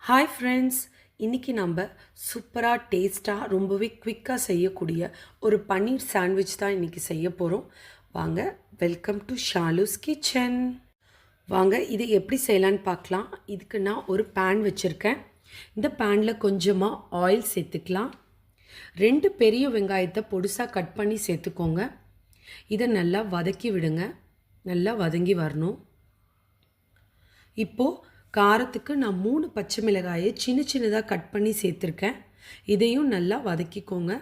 Hi friends, இன்றைக்கி நம்ம சூப்பராக டேஸ்ட்டாக ரொம்பவே குவிக்காக செய்யக்கூடிய ஒரு பன்னீர் சாண்ட்விச் தான் இன்றைக்கி செய்ய போகிறோம். வாங்க, வெல்கம் டு ஷாலூஸ் கிச்சன். வாங்க இது எப்படி செய்யலான்னு பார்க்கலாம். இதுக்கு நான் ஒரு பேன் வச்சுருக்கேன். இந்த பேனில் கொஞ்சமாக ஆயில் சேர்த்துக்கலாம். 2 பெரிய வெங்காயத்தை பொடிசாக கட் பண்ணி சேர்த்துக்கோங்க. இதை நல்லா வதக்கி விடுங்க. நல்லா வதங்கி வரணும். இப்போது காரத்துக்கு நான் 3 பச்சை மிளகாயை சின்ன சின்னதாக கட் பண்ணி சேர்த்துருக்கேன். இதையும் நல்லா வதக்கிக்கோங்க.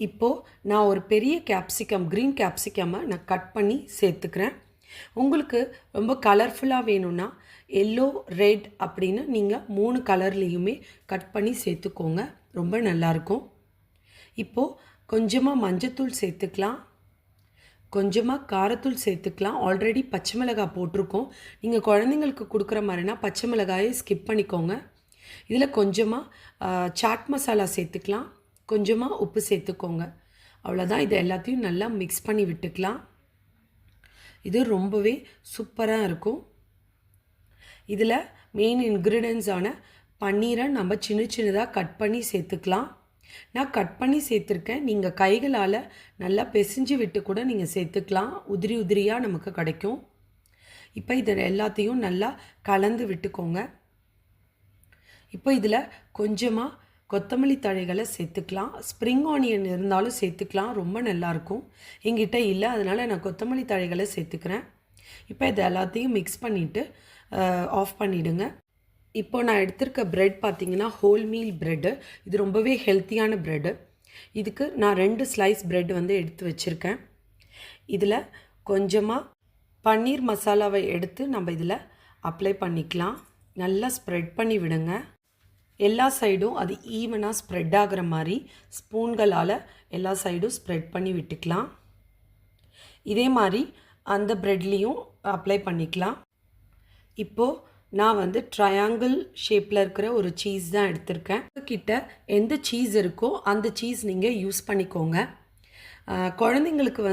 இப்போது நான் ஒரு பெரிய கேப்சிகம், க்ரீன் கேப்சிகம்மை நான் கட் பண்ணி சேர்த்துக்கிறேன். உங்களுக்கு ரொம்ப கலர்ஃபுல்லாக வேணும்னா எல்லோ, ரெட் அப்படின்னு நீங்கள் 3 கலர்லேயுமே கட் பண்ணி சேர்த்துக்கோங்க. ரொம்ப நல்லாயிருக்கும். இப்போது கொஞ்சமாக மஞ்சத்தூள் சேர்த்துக்கலாம். கொஞ்சமாக காரத்தூள் சேர்த்துக்கலாம். ஆல்ரெடி பச்சை மிளகாய் போட்டிருக்கோம். நீங்கள் குழந்தைங்களுக்கு கொடுக்குற மாதிரினா பச்சை மிளகாயை ஸ்கிப் பண்ணிக்கோங்க. இதில் கொஞ்சமாக சாட் மசாலா சேர்த்துக்கலாம். கொஞ்சமாக உப்பு சேர்த்துக்கோங்க. அவ்வளோதான். இது எல்லாத்தையும் நல்லா மிக்ஸ் பண்ணி விட்டுக்கலாம். இது ரொம்பவே சூப்பராக இருக்கும். இதில் மெயின் இன்க்ரீடியன்ஸான பன்னீரை நம்ம சின்ன சின்னதாக கட் பண்ணி சேர்த்துக்கலாம். நான் கட் பண்ணி சேர்த்துருக்கேன். நீங்கள் கைகளால் நல்லா பிசைஞ்சு விட்டு கூட நீங்கள் சேர்த்துக்கலாம். உதிரி உதிரியாக நமக்கு கிடைக்கும். இப்போ இதை எல்லாத்தையும் நல்லா கலந்து விட்டுக்கோங்க. இப்போ இதில் கொஞ்சமாக கொத்தமல்லி தழைகளை சேர்த்துக்கலாம். ஸ்ப்ரிங் ஆனியன் இருந்தாலும் சேர்த்துக்கலாம். ரொம்ப நல்லாயிருக்கும். எங்கிட்ட இல்லை, அதனால் நான் கொத்தமல்லி தழைகளை சேர்த்துக்கிறேன். இப்போ இதை எல்லாத்தையும் மிக்ஸ் பண்ணிவிட்டு ஆஃப் பண்ணிவிடுங்க. இப்போ நான் எடுத்திருக்க ப்ரெட் பார்த்திங்கன்னா ஹோல் மீல் ப்ரெட்டு. இது ரொம்பவே ஹெல்த்தியான ப்ரெட்டு. இதுக்கு நான் 2 ஸ்லைஸ் ப்ரெட் எடுத்து வச்சுருக்கேன். இதில் கொஞ்சமாக பன்னீர் மசாலாவை எடுத்து நம்ம இதில் அப்ளை பண்ணிக்கலாம். நல்லா ஸ்ப்ரெட் பண்ணி விடுங்க. எல்லா சைடும் அது ஈவனாக ஸ்ப்ரெட் ஆகிற மாதிரி ஸ்பூன்களால் எல்லா சைடும் ஸ்ப்ரெட் பண்ணி விட்டுக்கலாம். இதே மாதிரி அந்த ப்ரெட்லேயும் அப்ளை பண்ணிக்கலாம். இப்போது நான் ட்ரையாங்கிள் ஷேப்பில் இருக்கிற ஒரு சீஸ் தான் எடுத்திருக்கேன். கிட்ட எந்த சீஸ் இருக்கோ அந்த சீஸ் நீங்கள் யூஸ் பண்ணிக்கோங்க. குழந்தைங்களுக்கு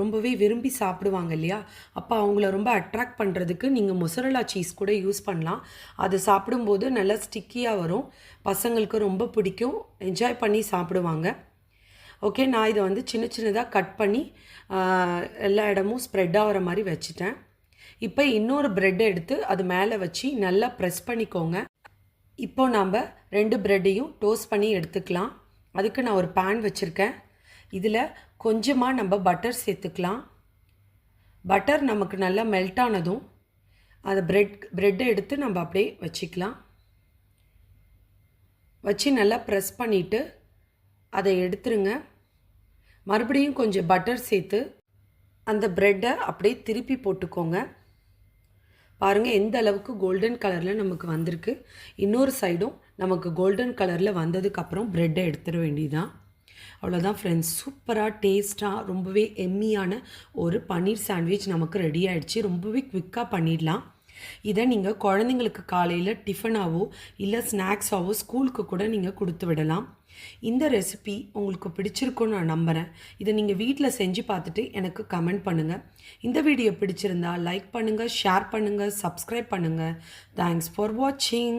ரொம்பவே விரும்பி சாப்பிடுவாங்க இல்லையா, அப்போ அவங்கள ரொம்ப அட்ராக்ட் பண்ணுறதுக்கு நீங்கள் மொசரல்லா சீஸ் கூட யூஸ் பண்ணலாம். அது சாப்பிடும்போது நல்லா ஸ்டிக்கியாக வரும். பசங்களுக்கு ரொம்ப பிடிக்கும். என்ஜாய் பண்ணி சாப்பிடுவாங்க. ஓகே, நான் இதை சின்ன சின்னதாக கட் பண்ணி எல்லா இடமும் ஸ்ப்ரெட் ஆகிற மாதிரி வச்சுட்டேன். இப்போ இன்னொரு ப்ரெட்டை எடுத்து அது மேலே வச்சு நல்லா ப்ரெஸ் பண்ணிக்கோங்க. இப்போ நாம் 2 ப்ரெட்டையும் டோஸ்ட் பண்ணி எடுத்துக்கலாம். அதுக்கு நான் ஒரு பேன் வச்சுருக்கேன். இதில் கொஞ்சமாக நம்ம பட்டர் சேர்த்துக்கலாம். பட்டர் நமக்கு நல்லா மெல்ட் ஆனதும் அந்த ப்ரெட்டை எடுத்து நம்ம அப்படியே வச்சுக்கலாம். வச்சு நல்லா ப்ரெஸ் பண்ணிவிட்டு அதை எடுத்துருங்க. மறுபடியும் கொஞ்சம் பட்டர் சேர்த்து அந்த ப்ரெட்டை அப்படியே திருப்பி போட்டுக்கோங்க. பாருங்கள் எந்த அளவுக்கு கோல்டன் கலரில் நமக்கு வந்திருக்கு. இன்னொரு சைடும் நமக்கு கோல்டன் கலரில் வந்ததுக்கப்புறம் ப்ரெட்டை எடுத்துட வேண்டியதான். அவ்வளோதான் ஃப்ரெண்ட்ஸ். சூப்பராக டேஸ்ட்டாக ரொம்பவே எம்மியான ஒரு பன்னீர் சாண்ட்விச் நமக்கு ரெடி ஆகிடுச்சு. ரொம்பவே குவிக்காக பண்ணிடலாம். இதை நீங்கள் குழந்தைங்களுக்கு காலையில் டிஃபனாவோ இல்லை ஸ்நாக்ஸாவோ ஸ்கூலுக்கு கூட நீங்கள் கொடுத்து விடலாம். இந்த ரெசிபி உங்களுக்கு பிடிச்சிருக்குன்னு நான் நம்புகிறேன். இதை நீங்கள் வீட்டில் செஞ்சு பார்த்துட்டு எனக்கு கமெண்ட் பண்ணுங்கள். இந்த வீடியோ பிடிச்சிருந்தா லைக் பண்ணுங்கள், ஷேர் பண்ணுங்கள், சப்ஸ்கிரைப் பண்ணுங்கள். தேங்க்ஸ் ஃபார் வாட்சிங்.